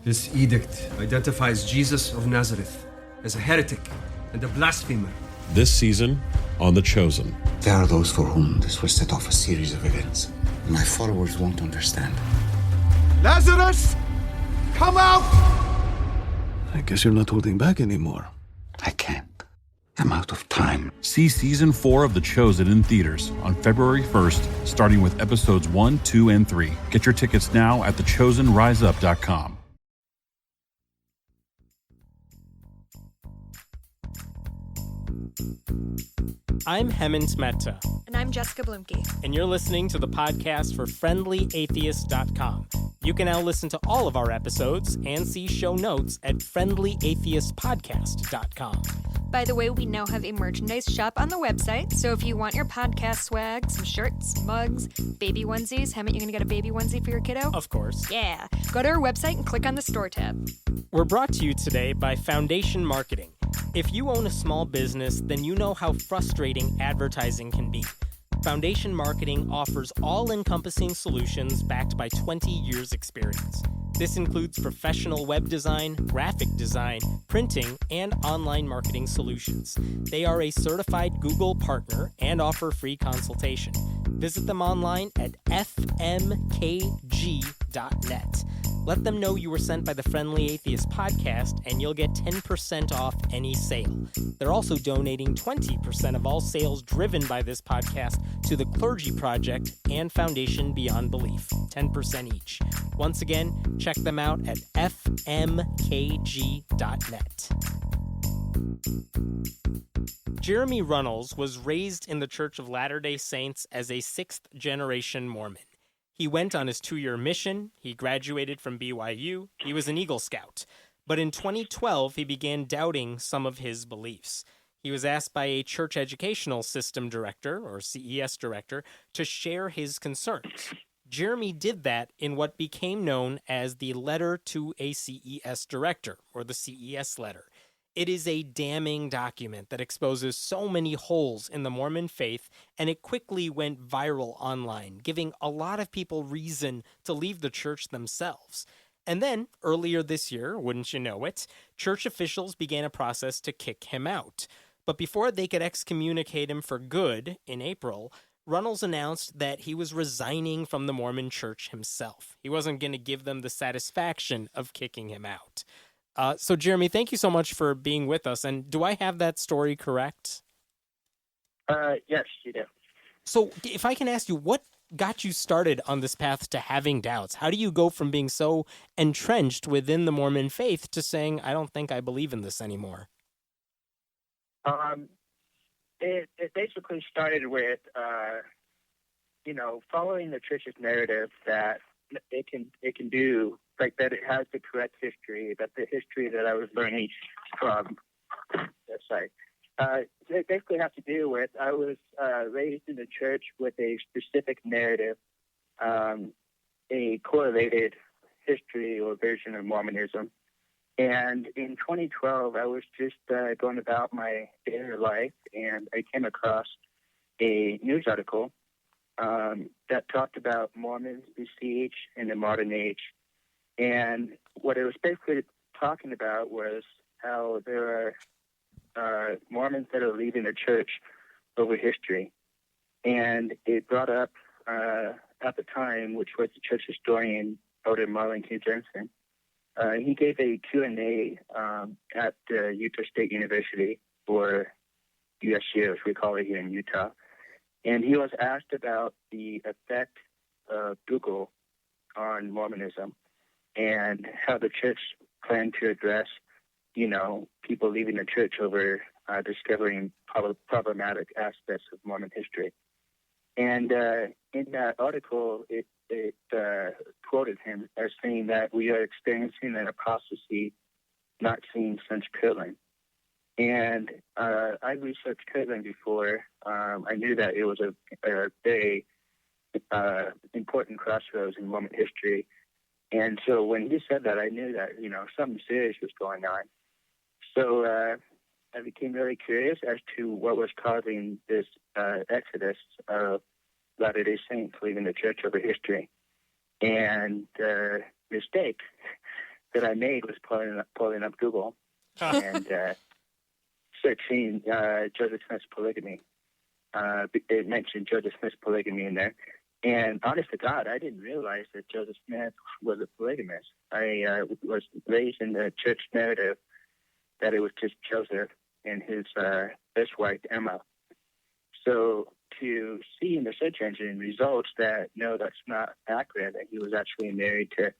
This edict identifies Jesus of Nazareth as a heretic and a blasphemer. This season on The Chosen. There are those for whom this will set off a series of events my followers won't understand. Lazarus, come out! I guess you're not holding back anymore. I can't. I'm out of time. See Season 4 of The Chosen in theaters on February 1st, starting with episodes 1, 2, and 3. Get your tickets now at thechosenriseup.com. I'm Hemant Mehta. And I'm Jessica Blumke. And you're listening to the podcast for friendlyatheist.com. You can now listen to all of our episodes and see show notes at friendlyatheistpodcast.com. By the way, we now have a merchandise shop on the website, so if you want your podcast swag, some shirts, mugs, baby onesies, Hemant, you gonna get a baby onesie for your kiddo? Of course. Yeah. Go to our website and click on the store tab. We're brought to you today by Foundation Marketing. If you own a small business, then you know how frustrating advertising can be. Foundation Marketing offers all-encompassing solutions backed by 20 years' experience. This includes professional web design, graphic design, printing, and online marketing solutions. They are a certified Google partner and offer free consultation. Visit them online at fmkg.net. Let them know you were sent by the Friendly Atheist podcast, and you'll get 10% off any sale. They're also donating 20% of all sales driven by this podcast to the Clergy Project and Foundation Beyond Belief, 10% each. Once again, check them out at fmkg.net. Jeremy Runnells was raised in the Church of Latter-day Saints as a sixth-generation Mormon. He went on his 2-year mission, he graduated from BYU, he was an Eagle Scout. But in 2012, he began doubting some of his beliefs. He was asked by a church educational system director, or CES director, to share his concerns. Jeremy did that in what became known as the Letter to a CES Director, or the CES Letter. It is a damning document that exposes so many holes in the Mormon faith, and it quickly went viral online, giving a lot of people reason to leave the church themselves. And then, earlier this year, wouldn't you know it, church officials began a process to kick him out. But before they could excommunicate him for good in April, Runnells announced that he was resigning from the Mormon Church himself. He wasn't going to give them the satisfaction of kicking him out. So, Jeremy, thank you so much for being with us. And do I have that story correct? Yes, you do. So if I can ask you, what got you started on this path to having doubts? How do you go from being so entrenched within the Mormon faith to saying, I don't think I believe in this anymore? It basically started with, following the church's narrative that it can do, like that it has the correct history, that the history that I was learning from, it basically has to do with, I was raised in the church with a specific narrative, a correlated history or version of Mormonism. And in 2012, I was just going about my daily life, and I came across a news article that talked about Mormons besieged in the modern age. And what it was basically talking about was how there are Mormons that are leaving the church over history. And it brought up, at the time, which was the church historian, Elder Marlon Q. Jensen. He gave a Q&A at Utah State University, or USU, as we call it here in Utah. And he was asked about the effect of Google on Mormonism and how the church planned to address, people leaving the church over discovering problematic aspects of Mormon history. And in that article, it quoted him as saying that we are experiencing an apostasy not seen since Kirtland. And I researched Kirtland before. I knew that it was a very important crossroads in Mormon history. And so when he said that, I knew that, something serious was going on. So I became very curious as to what was causing this exodus of Latter-day Saints leaving the church over history. And mistake that I made was pulling up Google and searching Joseph Smith's polygamy. It mentioned Joseph Smith's polygamy in there. And honest to God, I didn't realize that Joseph Smith was a polygamist. I was raised in the church narrative that it was just Joseph and his first wife, Emma. So to see in the search engine results that, no, that's not accurate, that he was actually married to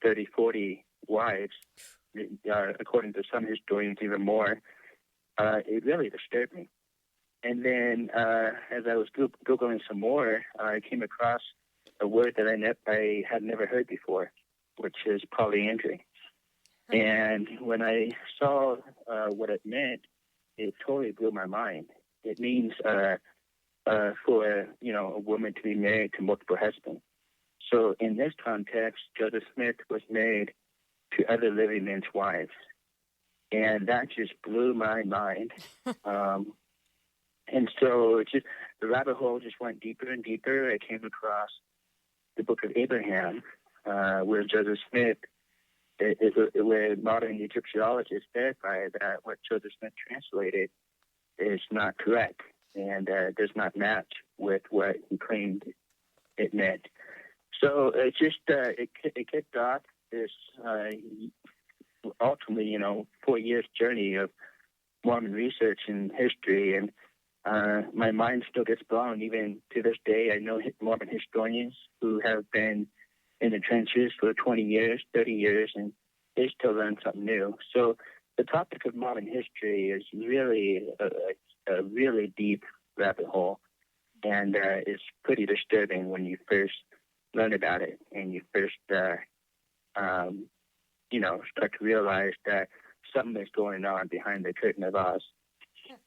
30, 40 wives, according to some historians even more, it really disturbed me. And then as I was Googling some more, I came across a word that I had never heard before, which is polyandry. And when I saw what it meant, it totally blew my mind. It means for a woman to be married to multiple husbands. So in this context, Joseph Smith was married to other living men's wives. And that just blew my mind. And so the rabbit hole just went deeper and deeper. I came across the book of Abraham, where Joseph Smith, where modern Egyptologists verify that what Joseph Smith translated is not correct and does not match with what he claimed it meant. So it just it kicked off this ultimately 4 years journey of Mormon research and history, and my mind still gets blown even to this day. I know Mormon historians who have been in the trenches for 20 years, 30 years, and they still learn something new. So the topic of Mormon history is really a really deep rabbit hole, and it's pretty disturbing when you first learn about it and you first start to realize that something is going on behind the curtain of Oz.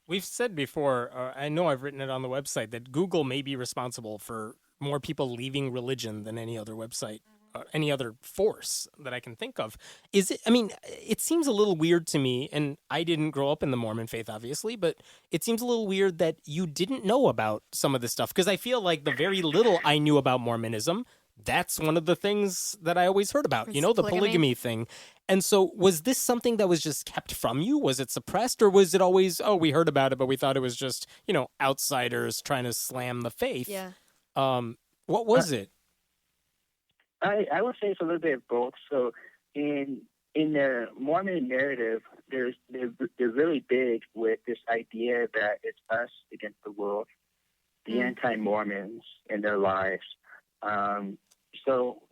We've said before, I know I've written it on the website, that Google may be responsible for more people leaving religion than any other website, any other force that I can think of. Is it? I mean, it seems a little weird to me, and I didn't grow up in the Mormon faith, obviously, but it seems a little weird that you didn't know about some of this stuff, because I feel like the very little I knew about Mormonism, that's one of the things that I always heard about, the polygamy thing. And so was this something that was just kept from you? Was it suppressed, or was it always, we heard about it, but we thought it was just, outsiders trying to slam the faith? Yeah. What was it? I would say it's a little bit of both. So in the Mormon narrative, they're really big with this idea that it's us against the world, the anti-Mormons and their lives. So,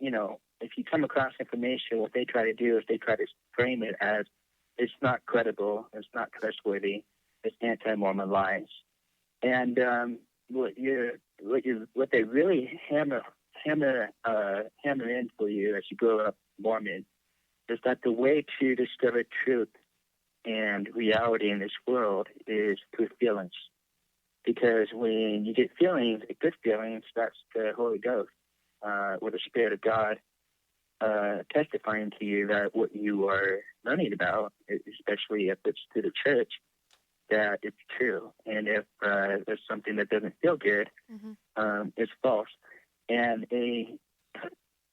if you come across information, what they try to do is they try to frame it as it's not credible, it's not trustworthy, it's anti-Mormon lies. And what they really hammer in for you as you grow up Mormon is that the way to discover truth and reality in this world is through feelings. Because when you get feelings, good feelings, that's the Holy Ghost, or the Spirit of God, testifying to you that what you are learning about, especially if it's to the church, that it's true. And if there's something that doesn't feel good, it's false. And a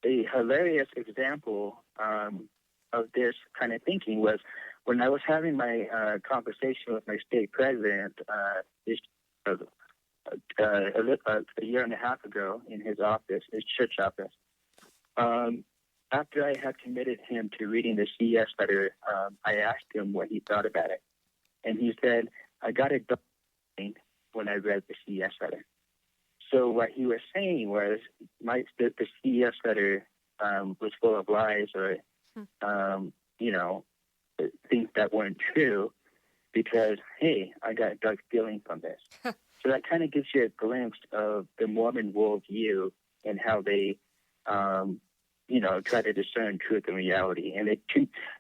hilarious example of this kind of thinking was when I was having my conversation with my state president a year and a half ago in his office, his church office. After I had committed him to reading the CES letter, I asked him what he thought about it. And he said, I got it done when I read the CES letter. So what he was saying was the CES letter was full of lies or, things that weren't true because, hey, I got a dark feeling from this. So that kind of gives you a glimpse of the Mormon worldview and how they, try to discern truth and reality. And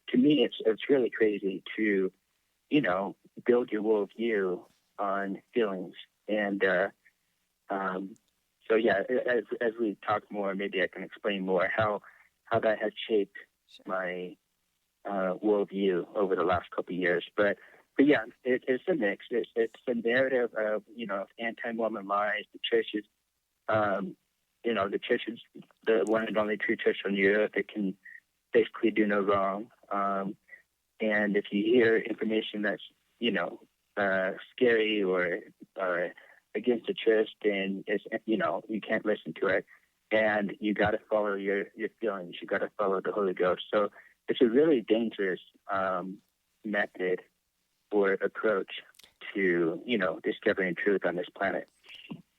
to me, it's really crazy to, build your worldview on feelings. And so, yeah, as we talk more, maybe I can explain more how that has shaped my worldview over the last couple of years. But yeah, it's a mix. It's a narrative of, anti-Mormon lies. The church is, the church is the one and only true church on the earth that can basically do no wrong. And if you hear information that's, scary or against the church, then it's, you can't listen to it. And you got to follow your feelings. You got to follow the Holy Ghost. So it's a really dangerous method or approach to, discovering truth on this planet.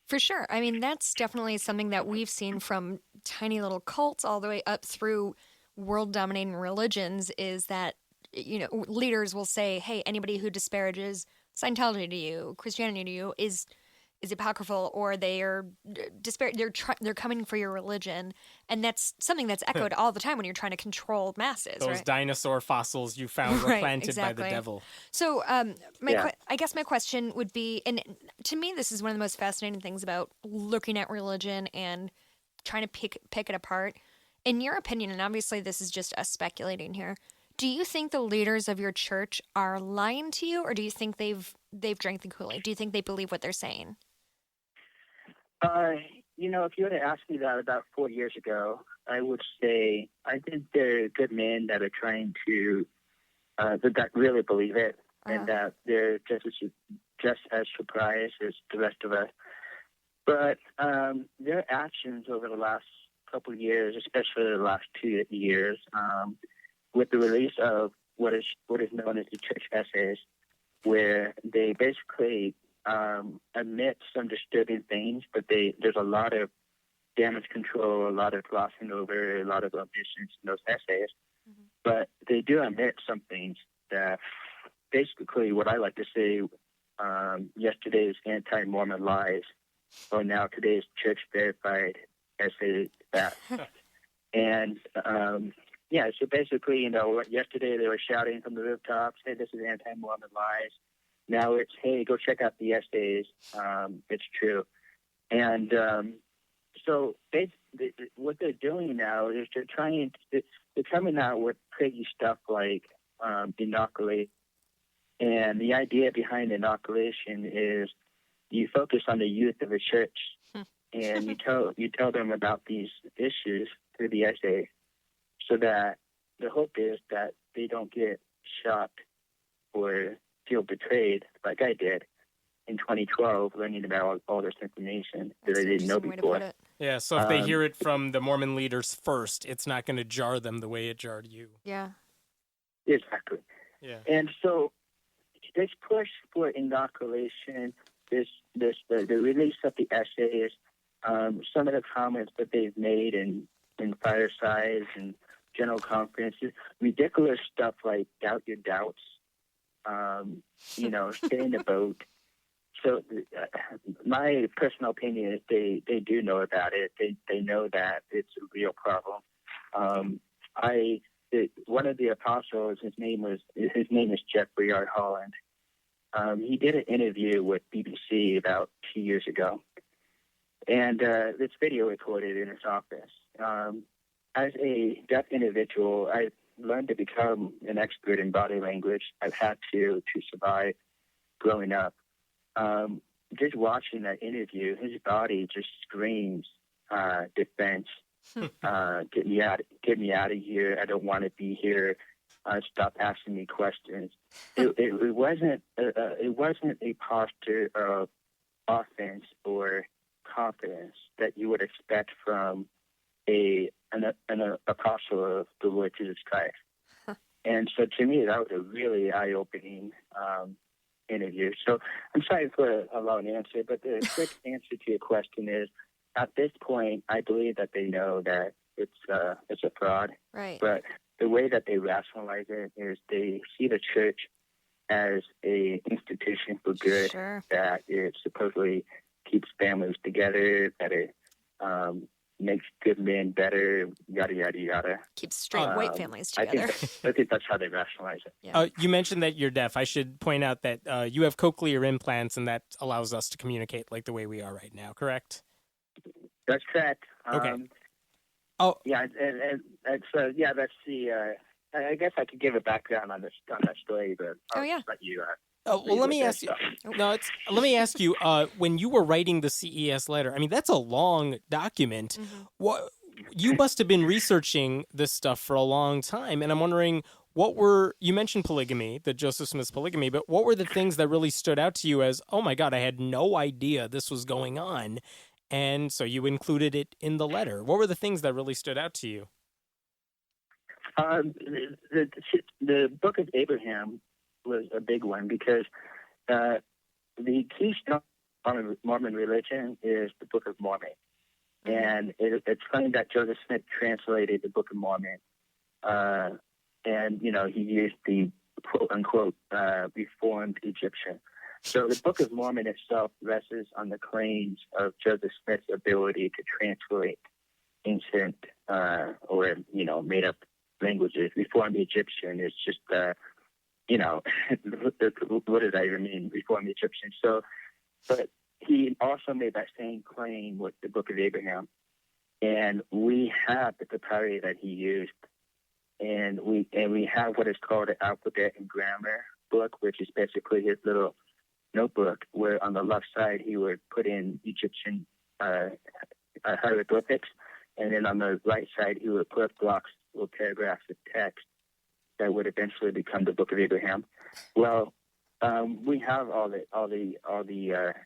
For sure. I mean, that's definitely something that we've seen from tiny little cults all the way up through world-dominating religions, is that, leaders will say, hey, anybody who disparages Scientology to you, Christianity to you, is apocryphal, or they are they're coming for your religion. And that's something that's echoed all the time when you're trying to control masses. Those right? dinosaur fossils you found were planted by the devil. So I guess my question would be, and to me this is one of the most fascinating things about looking at religion and trying to pick it apart. In your opinion, and obviously this is just us speculating here, do you think the leaders of your church are lying to you, or do you think they've drank the Kool-Aid? Do you think they believe what they're saying? If you were to ask me that about 4 years ago, I would say I think they're good men that are trying to that really believe it, and that they're just as surprised as the rest of us. But their actions over the last couple of years, especially the last 2 years, with the release of what is known as the church essays, where they basically admit some disturbing things, but there's a lot of damage control, a lot of glossing over, a lot of omissions in those essays. Mm-hmm. But they do admit some things that basically, what I like to say, yesterday's anti-Mormon lies, or now today's church-verified essay facts. And so basically, yesterday they were shouting from the rooftops, hey, this is anti-Mormon lies. Now it's, hey, go check out the essays. It's true. And so what they're doing now is they're coming out with crazy stuff like inoculate. And the idea behind inoculation is you focus on the youth of a church, and you tell them about these issues through the essay, so that the hope is that they don't get shocked or feel betrayed like I did in 2012, learning about all this information that I didn't know before. Yeah, so if they hear it from the Mormon leaders first, it's not going to jar them the way it jarred you. Yeah. Exactly. Yeah. And so this push for inoculation, the release of the essays, some of the comments that they've made in firesides and general conferences, ridiculous stuff like doubt your doubts, stay in the boat. So my personal opinion is they do know about it. They know that it's a real problem. One of the apostles, his name is Jeffrey R. Holland. He did an interview with BBC about 2 years ago, and it's video recorded in his office. As a deaf individual, I learned to become an expert in body language. I've had to survive growing up. Just watching that interview, his body just screams defense. Get me out of here. I don't want to be here. Stop asking me questions. It wasn't a posture of offense or confidence that you would expect from an apostle of the Lord Jesus Christ. And so to me, that was a really eye-opening interview. So I'm sorry for a long answer, but the quick answer to your question is, at this point, I believe that they know that it's a fraud. Right. But the way that they rationalize it is they see the church as a institution for good, sure, that it supposedly keeps families together, that it makes good men better, yada, yada, yada. Keeps straight white families together. I think that's how they rationalize it. Yeah. You mentioned that you're deaf. I should point out that you have cochlear implants, and that allows us to communicate like the way we are right now, correct? That's correct. Okay. Yeah, and so that's the. I guess I could give a background on that story, but I'll let you. Let me ask you. Let me ask you. When you were writing the CES letter, I mean, that's a long document. Mm-hmm. What you must have been researching this stuff for a long time, and I'm wondering, you mentioned polygamy, the Joseph Smith's polygamy, but what were the things that really stood out to you as, oh my God, I had no idea this was going on, and so you included it in the letter? What were the things that really stood out to you? The Book of Abraham was a big one because the keystone of Mormon religion is the Book of Mormon. And it's funny that Joseph Smith translated the Book of Mormon, and, he used the quote-unquote Reformed Egyptian. So the Book of Mormon itself rests on the claims of Joseph Smith's ability to translate ancient or, made-up languages. Reformed Egyptian is just, what does that even mean, Reformed Egyptian? So, but he also made that same claim with the Book of Abraham. And we have the papyri that he used. And we have what is called an alphabet and grammar book, which is basically his little notebook, where on the left side he would put in Egyptian hieroglyphics, and then on the right side he would put blocks or paragraphs of text that would eventually become the Book of Abraham. Well, we have all the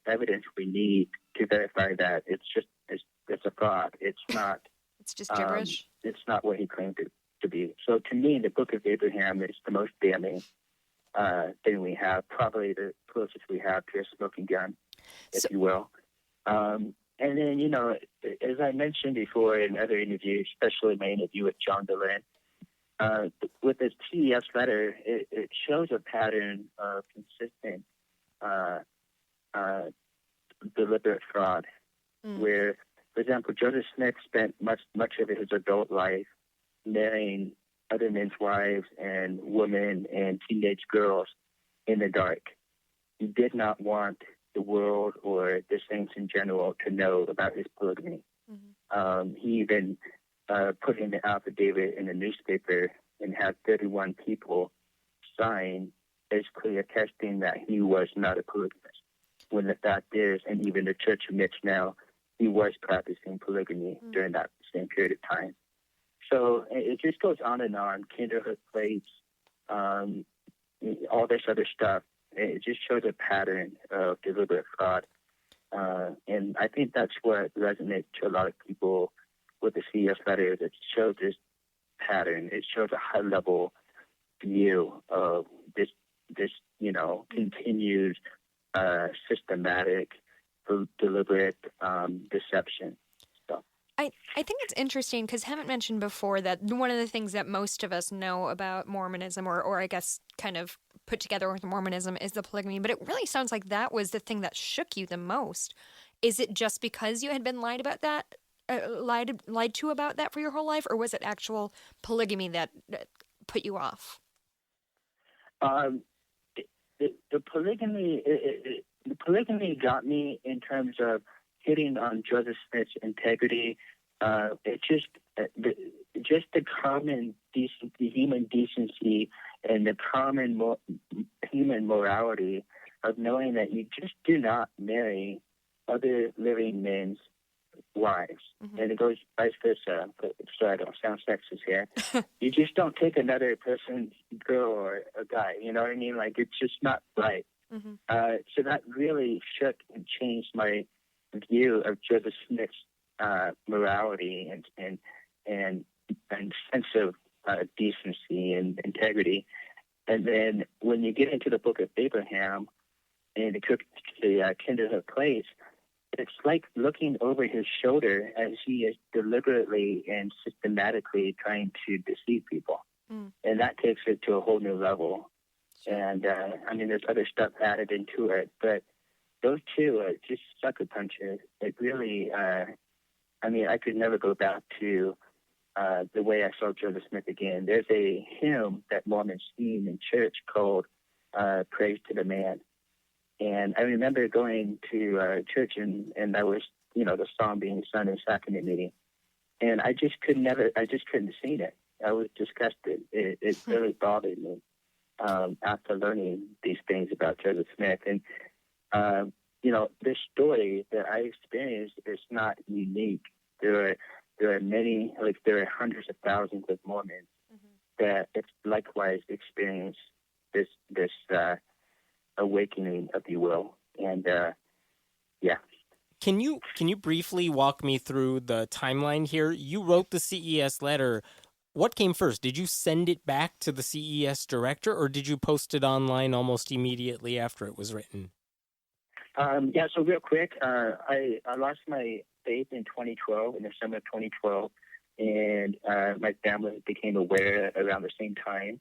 evidence we need to verify that it's a fraud. It's not. It's just gibberish. It's not what he claimed to be. So to me, the Book of Abraham is the most damning thing we have, probably the closest we have to a smoking gun, if you will. And then, as I mentioned before in other interviews, especially my interview with John Dehlin, with this CES letter, it shows a pattern of consistent deliberate fraud, where, for example, Joseph Smith spent much of his adult life marrying other men's wives and women and teenage girls in the dark. He did not want the world or the saints in general to know about his polygamy. He even put in the affidavit in the newspaper and had 31 people sign basically attesting that he was not a polygamist, when the fact is, and even the church admits now, he was practicing polygamy during that same period of time. So it just goes on and on, kinderhood plates, all this other stuff. It just shows a pattern of deliberate fraud. And I think that's what resonates to a lot of people with the CES letter. It shows this pattern. It shows a high-level view of this continued systematic, deliberate deception. I think it's interesting because Hammett mentioned before that one of the things that most of us know about Mormonism, or I guess kind of put together with Mormonism, is the polygamy. But it really sounds like that was the thing that shook you the most. Is it just because you had been lied about that, lied to about that for your whole life, or was it actual polygamy that put you off? The polygamy got me in terms of hitting on Joseph Smith's integrity. It's just the common decency, human decency, and the common human morality of knowing that you just do not marry other living men's wives. And it goes vice versa, so I don't sound sexist here. You just don't take another person's girl or a guy, you know what I mean? Like, it's just not right. So that really shook and changed my view of Joseph Smith's morality and sense of decency and integrity. And then when you get into the Book of Abraham and the kinderhood place, it's like looking over his shoulder as he is deliberately and systematically trying to deceive people. And that takes it to a whole new level. And, there's other stuff added into it, but those two are just sucker punches. It really, I could never go back to the way I saw Joseph Smith again. There's a hymn that Mormons sing in church called Praise to the Man. And I remember going to church and that was, the song being sung in sacrament meeting. And I just couldn't sing it. I was disgusted. It really bothered me after learning these things about Joseph Smith. And, this story that I experienced is not unique. There there are many, like there are hundreds of thousands of Mormons that likewise experience this awakening, if you will. And yeah. Can you briefly walk me through the timeline here? You wrote the CES letter. What came first? Did you send it back to the CES director, or did you post it online almost immediately after it was written? Yeah, so real quick, I lost my faith in 2012, in the summer of 2012, and my family became aware around the same time,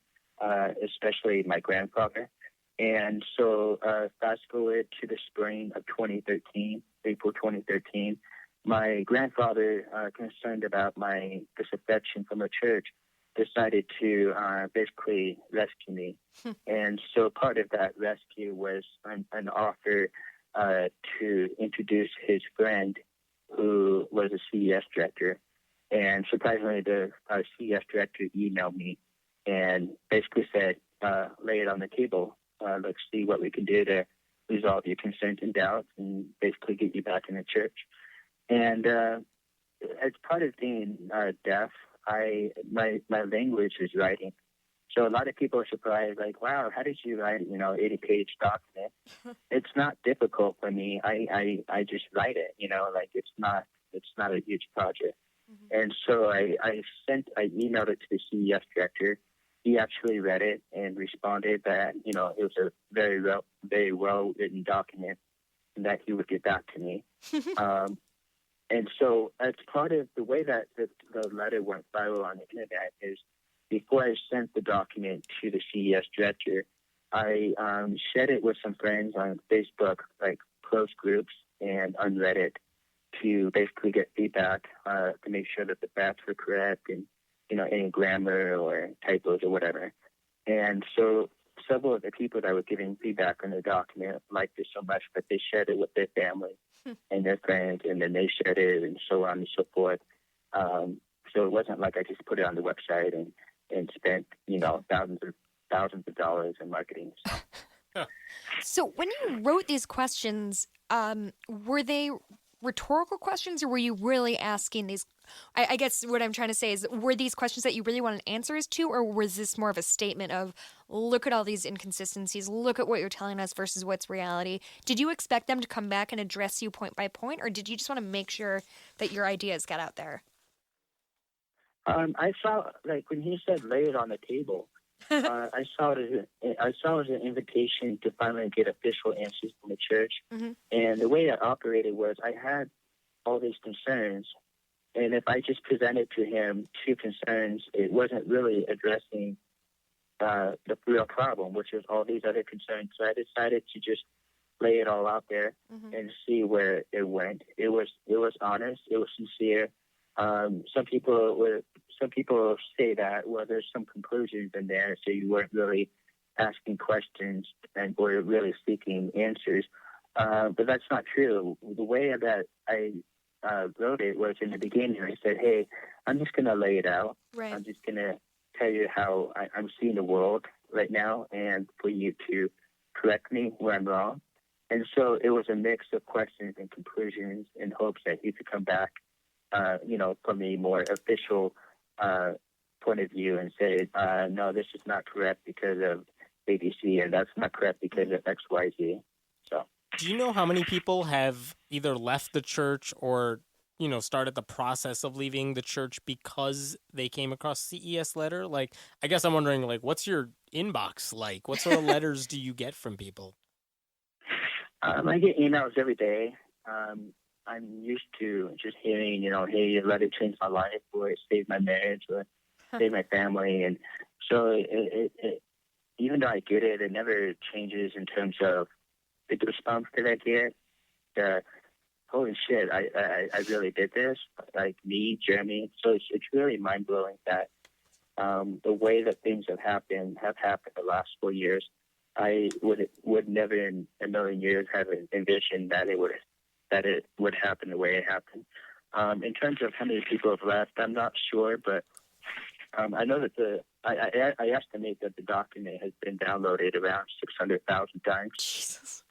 especially my grandfather. And so fast forward to the spring of 2013, April 2013, my grandfather, concerned about my disaffection from the church, decided to basically rescue me. And so part of that rescue was an offer to introduce his friend who was a CES director. And surprisingly, the CES director emailed me and basically said, lay it on the table. Let's see what we can do to resolve your concerns and doubts and basically get you back in the church. And as part of being deaf, my language is writing. So a lot of people are surprised, like, wow, how did you write, 80-page document? It's not difficult for me. I just write it, it's not a huge project. And so I emailed it to the CES director. He actually read it and responded that, it was a very well written document and that he would get back to me. And so as part of the way that the letter went viral on the internet is before I sent the document to the CES director, I shared it with some friends on Facebook, like close groups, and on Reddit to basically get feedback to make sure that the facts were correct and, any grammar or typos or whatever. And so several of the people that were giving feedback on the document liked it so much that they shared it with their family and their friends, and then they shared it and so on and so forth. So it wasn't like I just put it on the website and spent, thousands of dollars in marketing. So when you wrote these questions, were they rhetorical questions, or were you really asking these? I guess what I'm trying to say is, were these questions that you really wanted answers to, or was this more of a statement of, look at all these inconsistencies, look at what you're telling us versus what's reality? Did you expect them to come back and address you point by point, or did you just want to make sure that your ideas got out there? I saw, like, when he said lay it on the table, I saw it as an invitation to finally get official answers from the church. And the way it operated was I had all these concerns, and if I just presented to him two concerns, it wasn't really addressing the real problem, which is all these other concerns. So I decided to just lay it all out there and see where it went. It was honest. It was sincere. Some people say that, well, there's some conclusions in there, so you weren't really asking questions and were really seeking answers. But that's not true. The way that I wrote it was in the beginning. I said, hey, I'm just going to lay it out. Right. I'm just going to tell you how I'm seeing the world right now, and for you to correct me where I'm wrong. And so it was a mix of questions and conclusions in hopes that he could come back, from a more official point of view and say, no, this is not correct because of ABC, and that's not correct because of XYZ. So, do you know how many people have either left the church or, started the process of leaving the church because they came across CES letter? Like, I guess I'm wondering, like, what's your inbox like? What sort of letters do you get from people? I get emails every day. I'm used to just hearing, hey, you let it change my life, or it saved my marriage, or saved my family. And so it even though I get it, it never changes in terms of the response that I get. Holy shit, I really did this, like me, Jeremy. So it's really mind-blowing that the way that things have happened the last 4 years. I would never in a million years have envisioned that it would happen the way it happened. In terms of how many people have left, I'm not sure, but I know that I estimate that the document has been downloaded around 600,000 times. Jesus.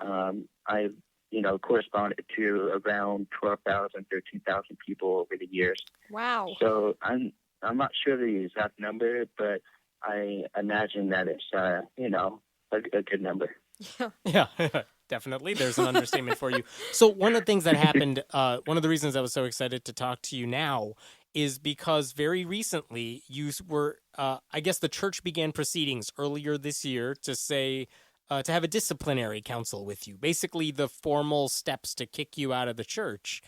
corresponded to around 12,000, 13,000 people over the years. Wow. So I'm not sure the exact number, but I imagine that it's, a good number. Yeah, definitely. There's an understatement for you. So one of the things that happened, one of the reasons I was so excited to talk to you now is because very recently you were, I guess the church began proceedings earlier this year to say, to have a disciplinary council with you, basically the formal steps to kick you out of the church.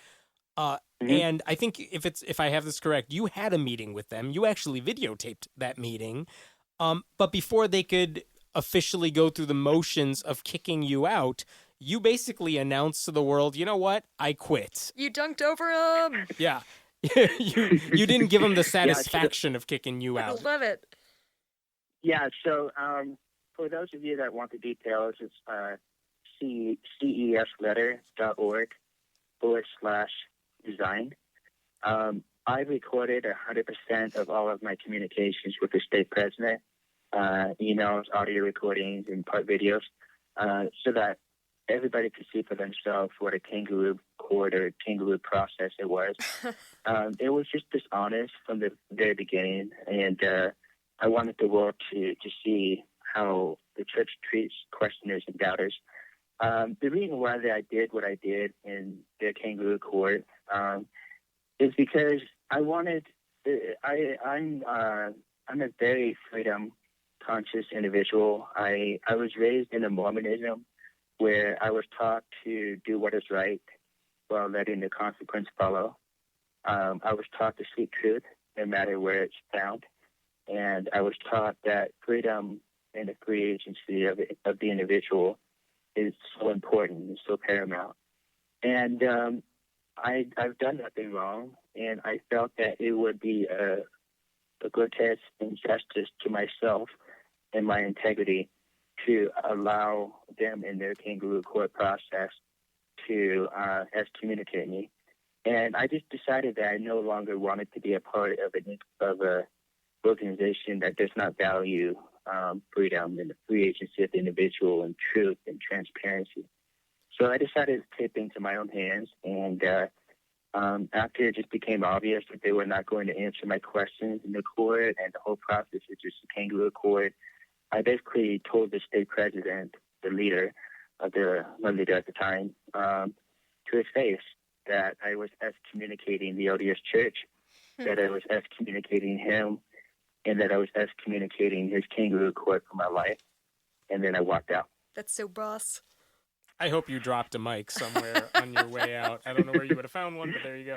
And I think if I have this correct, you had a meeting with them. You actually videotaped that meeting. But before they could officially go through the motions of kicking you out, you basically announced to the world, you know what? I quit. You dunked over him. Yeah. you didn't give them the satisfaction of kicking you out. I love it. Yeah, so for those of you that want the details, it's cesletter.org/resign. I recorded 100% of all of my communications with the state president, emails, audio recordings, and part videos, so that everybody could see for themselves what a kangaroo court or kangaroo process it was. It was just dishonest from the very beginning, and I wanted the world to see how the church treats questioners and doubters. The reason why I did what I did in the kangaroo court is because I wanted. I'm a very freedom conscious individual. I was raised in a Mormonism where I was taught to do what is right while letting the consequence follow. I was taught to seek truth no matter where it's found. And I was taught that freedom and the free agency of the individual is so important and so paramount. And I've done nothing wrong, and I felt that it would be a grotesque injustice to myself and my integrity to allow them in their kangaroo court process to excommunicate me. And I just decided that I no longer wanted to be a part of a organization that does not value freedom and the free agency of the individual and truth and transparency. So I decided to take things in my own hands, and after it just became obvious that they were not going to answer my questions in the court and the whole process was just a kangaroo court, I basically told the state president, the leader at the time, to his face that I was excommunicating the LDS Church, that I was excommunicating him, and that I was excommunicating his kangaroo court for my life. And then I walked out. That's so boss. I hope you dropped a mic somewhere on your way out. I don't know where you would have found one, but there you go.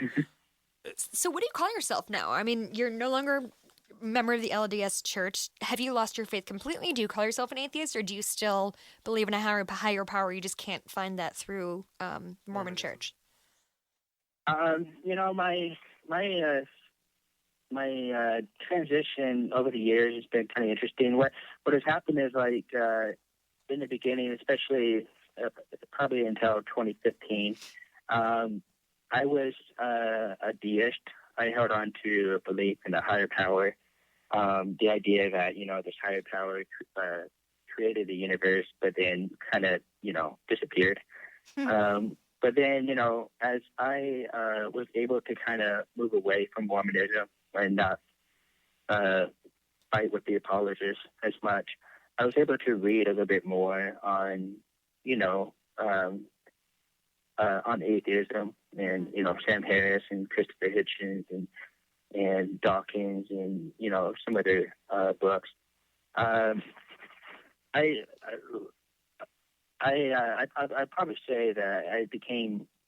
So what do you call yourself now? I mean, you're no longer a member of the LDS Church. Have you lost your faith completely? Do you call yourself an atheist, or do you still believe in a higher power? You just can't find that through Mormon Church. My transition over the years has been kind of interesting. What has happened is, like, in the beginning, especially probably until 2015, I was a deist. I held on to a belief in a higher power, the idea that, this higher power created the universe, but then kind of, disappeared. But then, as I was able to kind of move away from Mormonism and not fight with the apologists as much, I was able to read a little bit more on, on atheism and, Sam Harris and Christopher Hitchens and Dawkins and, some other books. I'd probably say that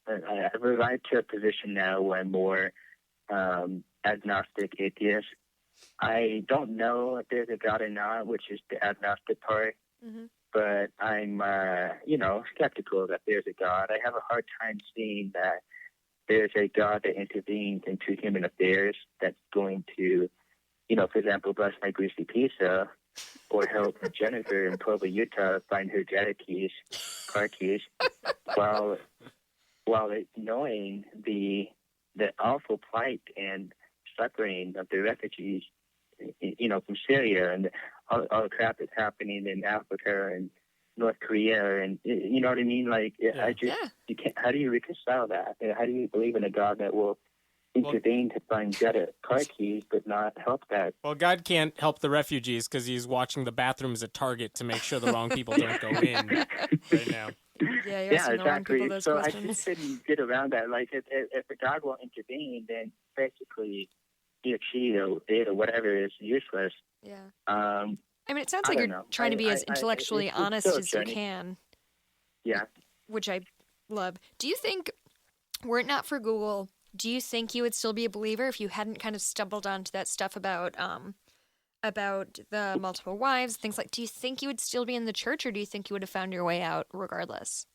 I've arrived to a position now where I'm more agnostic atheist. I don't know if there's a God or not, which is the agnostic part, but I'm, skeptical that there's a God. I have a hard time seeing that there's a God that intervenes into human affairs that's going to, for example, bless my greasy pizza, or help Jennifer in Provo, Utah find her car keys, while knowing the awful plight and suffering of the refugees, from Syria and all the crap that's happening in Africa North Korea, and you know what I mean? Like, you can't. How do you reconcile that? How do you believe in a God that will intervene to find better car keys, but not help that? Well, God can't help the refugees because he's watching the bathrooms at Target to make sure the wrong people don't go in right now. Yeah, you're asking the wrong people those so questions. I just couldn't get around that. Like, if the God won't intervene, then basically he or she or it or whatever is useless. Yeah. I mean, it sounds like you're trying to be as intellectually honest as you can. Yeah. Which I love. Do you think, were it not for Google, do you think you would still be a believer if you hadn't kind of stumbled onto that stuff about the multiple wives, things like? Do you think you would still be in the church, or do you think you would have found your way out regardless?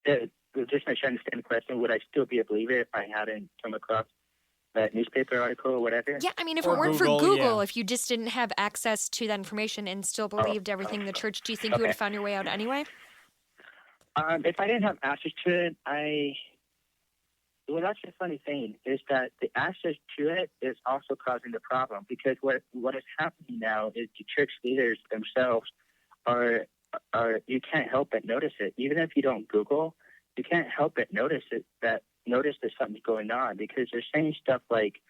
Just make sure I understand the question. Would I still be a believer if I hadn't come across that newspaper article or whatever? Yeah, I mean, if it weren't for Google, if you just didn't have access to that information and still believed everything in the church, do you think you would have found your way out anyway? If I didn't have access to it, well, that's the funny thing, is that the access to it is also causing the problem, because what is happening now is the church leaders themselves are you can't help but notice it. Even if you don't Google, you can't help but notice that something's going on, because they're saying stuff like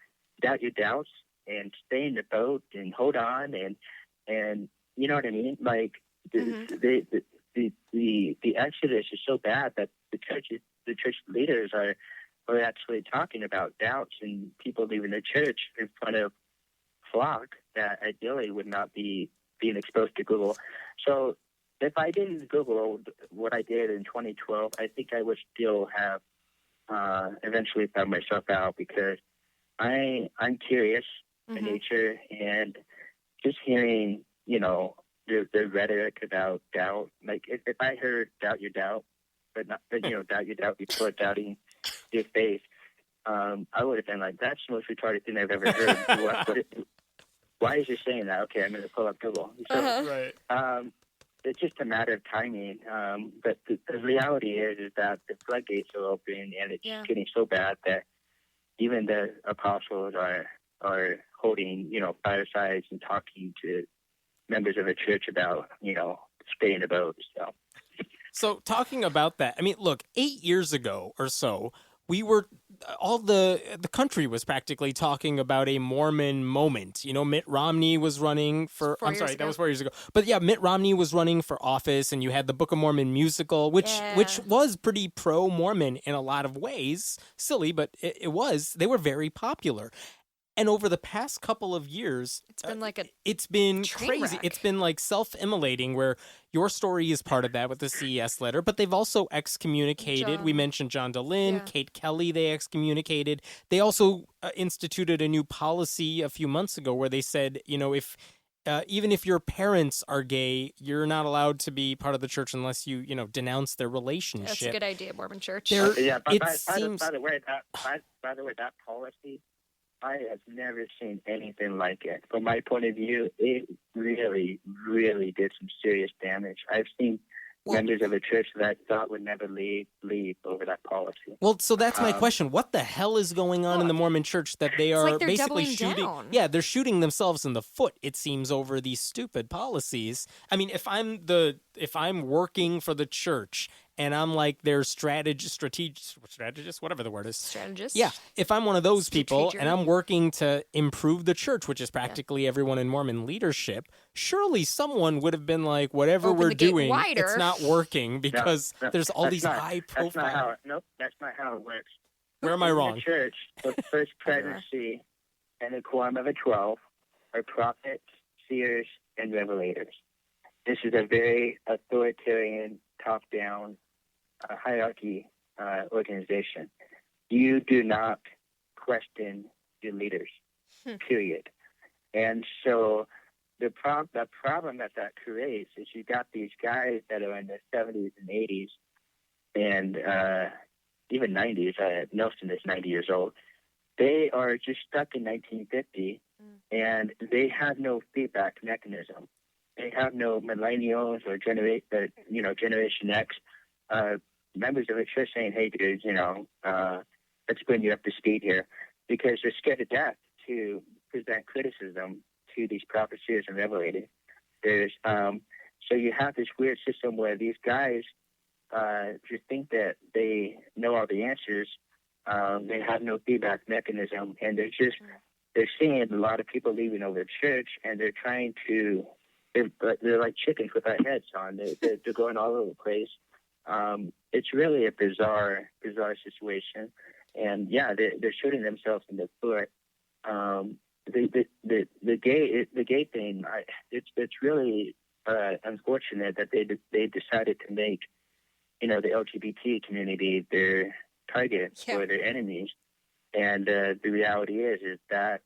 doubt your doubts and stay in the boat and hold on and you know what I mean? Like the exodus is so bad that the church leaders are actually talking about doubts and people leaving the church in front of flock that ideally would not be being exposed to Google. So if I didn't Google what I did in 2012, I think I would still have eventually found myself out, because I'm curious in nature, and just hearing, the rhetoric about doubt. Like if I heard doubt your doubt, but doubt your doubt before doubting your faith, I would have been like, that's the most retarded thing I've ever heard. Why is he saying that? Okay, I'm going to pull up Google. So, it's just a matter of timing. But the reality is that the floodgates are open, and it's getting so bad that even the apostles are holding, firesides and talking to members of a church about, stay in the boat. So talking about that, I mean, look, 8 years ago or so, we were all the country was practically talking about a Mormon moment. Mitt Romney was running for. I'm sorry, that was 4 years ago. But yeah, Mitt Romney was running for office, and you had the Book of Mormon musical, which was pretty pro-Mormon in a lot of ways. Silly, but it was. They were very popular. And over the past couple of years, it's been crazy. Wreck. It's been like self-immolating, where your story is part of that with the CES letter, but they've also excommunicated. We mentioned John DeLynn, Kate Kelly, they excommunicated. They also instituted a new policy a few months ago where they said, if even if your parents are gay, you're not allowed to be part of the church unless you, denounce their relationship. That's a good idea, Mormon Church. By the way, that policy, I have never seen anything like it. From my point of view, it really, really did some serious damage. I've seen members of a church that I thought would never leave over that policy. Well, so that's my question. What the hell is going on in the Mormon Church that they are basically shooting? Down. Yeah, they're shooting themselves in the foot, it seems, over these stupid policies. I mean, if I'm working for the church and I'm like their strategist, whatever the word is. Strategist? Yeah. If I'm one of those people and I'm working to improve the church, which is practically everyone in Mormon leadership, surely someone would have been like, whatever we're doing, it's not working, because there's all these high profile. That's not how it works. Where am I wrong? In the church, the first presidency and a quorum of 12 are prophets, seers, and revelators. This is a very authoritarian, top-down hierarchy organization. You do not question your leaders, period. And so the problem that creates is you got these guys that are in their 70s and 80s and even 90s. Nelson is 90 years old. They are just stuck in 1950, and they have no feedback mechanism. They have no millennials or Generation X members of the church saying, "Hey, dudes, let's bring you up to speed here," because they're scared to death to present criticism to these prophecies and revelators. So you have this weird system where these guys just think that they know all the answers. They have no feedback mechanism, and they're seeing a lot of people leaving over the church, and they're trying to. They're like chickens with their heads on. They're going all over the place. It's really a bizarre situation, and yeah, they're shooting themselves in the foot. The gay thing. It's really unfortunate that they decided to make the LGBT community their target or their enemies, and the reality is that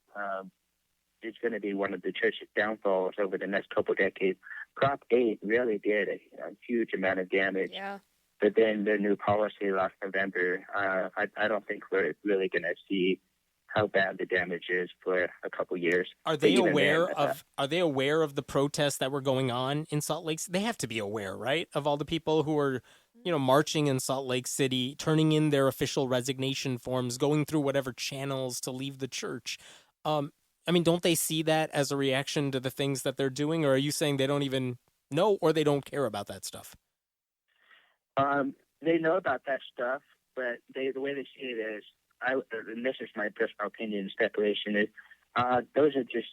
it's going to be one of the church's downfalls over the next couple decades. Prop 8 really did a huge amount of damage. Yeah. But then the new policy last November, I don't think we're really going to see how bad the damage is for a couple years. Are they aware of the protests that were going on in Salt Lake? They have to be aware, right, of all the people who are marching in Salt Lake City, turning in their official resignation forms, going through whatever channels to leave the church. Don't they see that as a reaction to the things that they're doing, or are you saying they don't even know or they don't care about that stuff? They know about that stuff, but the way they see it is, and this is my personal opinion and speculation, is those are just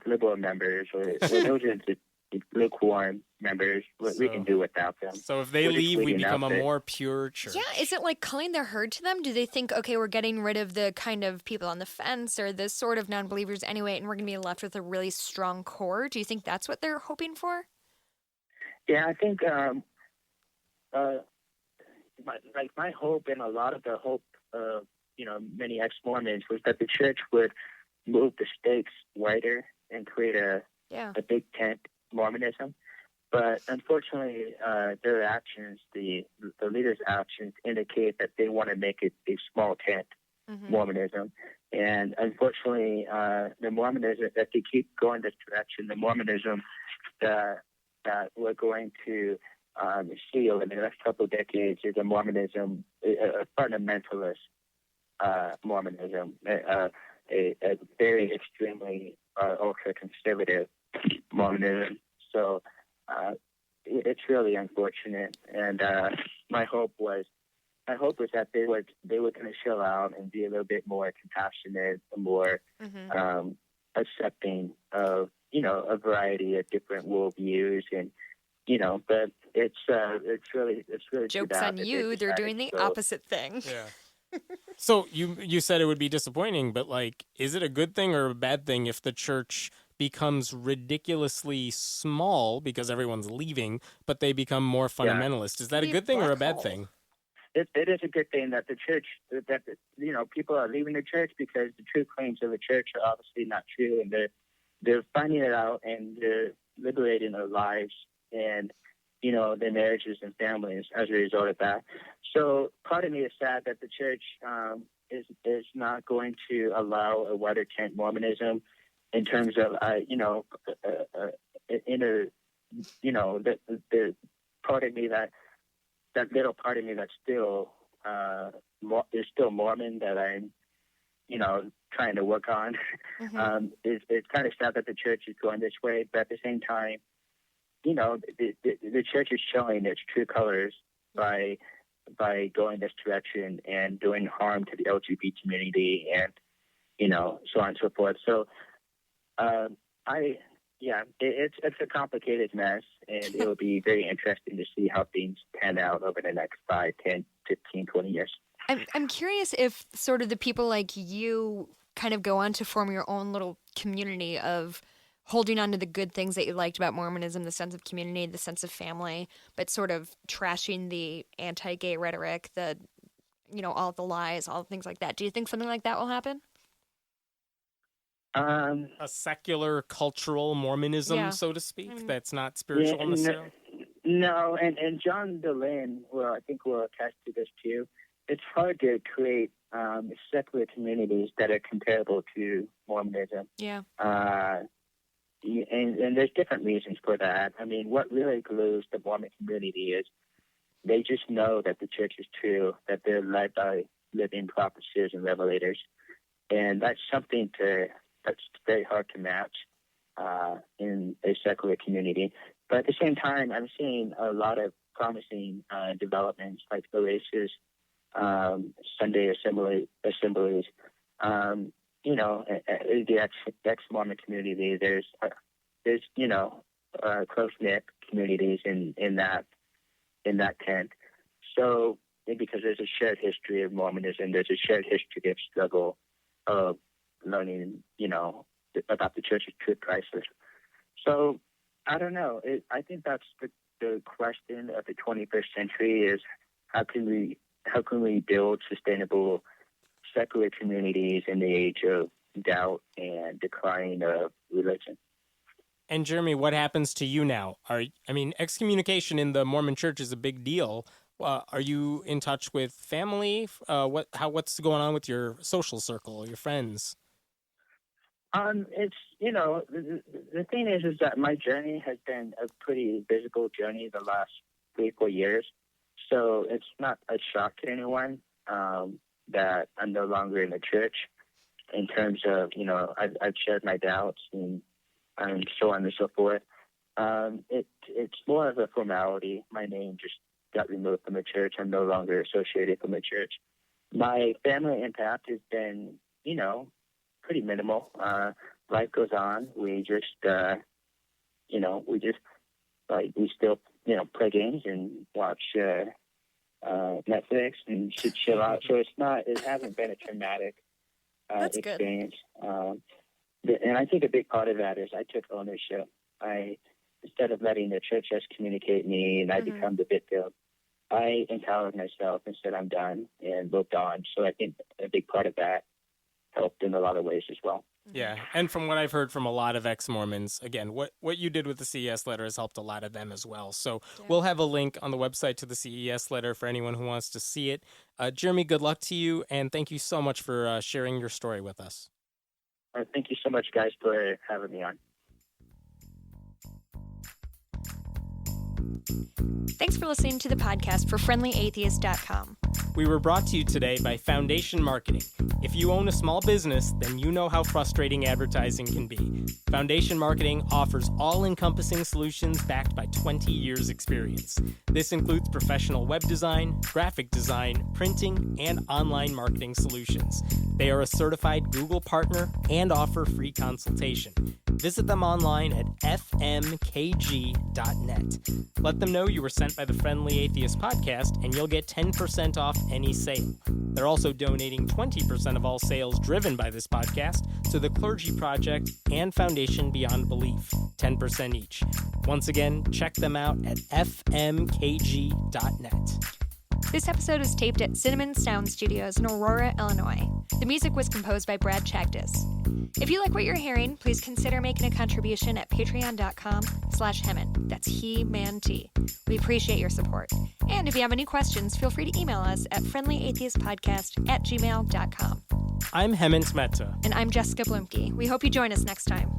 liberal members, or those are just lukewarm members. We can do without them. So if they leave, we become a more pure church. Yeah, is it like culling their herd to them? Do they think, okay, we're getting rid of the kind of people on the fence or the sort of non-believers anyway, and we're going to be left with a really strong core? Do you think that's what they're hoping for? Yeah, I think my hope, and a lot of the hope of many ex-Mormons, was that the church would move the stakes wider and create a big tent Mormonism. But unfortunately, their actions, the leaders' actions, indicate that they want to make it a small tent Mormonism. And unfortunately, the Mormonism, that they keep going this direction, the Mormonism that we're going to see over the next couple of decades is a Mormonism, a fundamentalist Mormonism, a very extremely ultra-conservative Mormonism. So it's really unfortunate, and my hope was that they were going to chill out and be a little bit more compassionate, more accepting of a variety of different worldviews, and but it's really jokes on you. They're doing the opposite thing. Yeah. So you said it would be disappointing, but is it a good thing or a bad thing if the church becomes ridiculously small because everyone's leaving, but they become more fundamentalist? Is that a good thing or a bad thing? It is a good thing that the church, people are leaving the church, because the true claims of the church are obviously not true, and they're finding it out, and they're liberating their lives and their marriages and families as a result of that. So part of me is sad that the church is not going to allow a wider tent Mormonism, in terms of the part of me that little part of me that's still is still Mormon, that I'm trying to work on. It's kind of sad that the church is going this way, but at the same time, the church is showing its true colors by going this direction and doing harm to the LGBT community, and so on and so forth. So it's a complicated mess, and it'll be very interesting to see how things pan out over the next 5, 10, 15, 20 years. I'm curious if sort of the people like you kind of go on to form your own little community of holding on to the good things that you liked about Mormonism, the sense of community, the sense of family, but sort of trashing the anti-gay rhetoric, the, all the lies, all the things like that. Do you think something like that will happen? A secular cultural Mormonism, so to speak, that's not spiritual necessarily? No, and John Dehlin, I think will attest to this too. It's hard to create secular communities that are comparable to Mormonism. Yeah. And there's different reasons for that. I mean, what really glues the Mormon community is they just know that the church is true, that they're led by living prophets and revelators. And that's something that's very hard to match. in a secular community. But at the same time, I'm seeing a lot of promising developments like Oasis, Sunday assemblies, the ex-Mormon community. There's close-knit communities in that tent. So because there's a shared history of Mormonism, there's a shared history of struggle of learning, about the Church's truth crisis. So I don't know. I think that's the question of the 21st century is how can we build sustainable secular communities in the age of doubt and decline of religion. And Jeremy, what happens to you now? Excommunication in the Mormon Church is a big deal. Are you in touch with family? What's going on with your social circle, your friends? It's the thing is that my journey has been a pretty visible journey the last 3-4 years, so it's not a shock to anyone that I'm no longer in the church. In terms of I've shared my doubts and so on and so forth. It's more of a formality. My name just got removed from the church. I'm no longer associated with the church. My family impact has been pretty minimal. Life goes on. We just, we still, play games and watch Netflix and should chill out. So it hasn't been a traumatic experience. And I think a big part of that is I took ownership. Instead of letting the church excommunicate me and I become the victim, I empowered myself and said I'm done and moved on. So I think a big part of that helped in a lot of ways as well. Yeah, and from what I've heard from a lot of ex-Mormons, again, what you did with the CES letter has helped a lot of them as well. So we'll have a link on the website to the CES letter for anyone who wants to see it. Jeremy, good luck to you, and thank you so much for sharing your story with us. Thank you so much, guys, for having me on. Thanks for listening to the podcast for FriendlyAtheist.com. We were brought to you today by Foundation Marketing. If you own a small business, then you know how frustrating advertising can be. Foundation Marketing offers all-encompassing solutions backed by 20 years' experience. This includes professional web design, graphic design, printing, and online marketing solutions. They are a certified Google partner and offer free consultation. Visit them online at fmkg.net. Let them know you were sent by the Friendly Atheist podcast, and you'll get 10% off any sale. They're also donating 20% of all sales driven by this podcast to the Clergy Project and Foundation Beyond Belief, 10% each. Once again, check them out at fmkg.net. This episode was taped at Cinnamon Sound Studios in Aurora, Illinois. The music was composed by Brad Chagdis. If you like what you're hearing, please consider making a contribution at patreon.com/Hemin. That's He-Man-T. We appreciate your support. And if you have any questions, feel free to email us at friendlyatheistpodcast@gmail.com. I'm Hemant Mehta. And I'm Jessica Blumke. We hope you join us next time.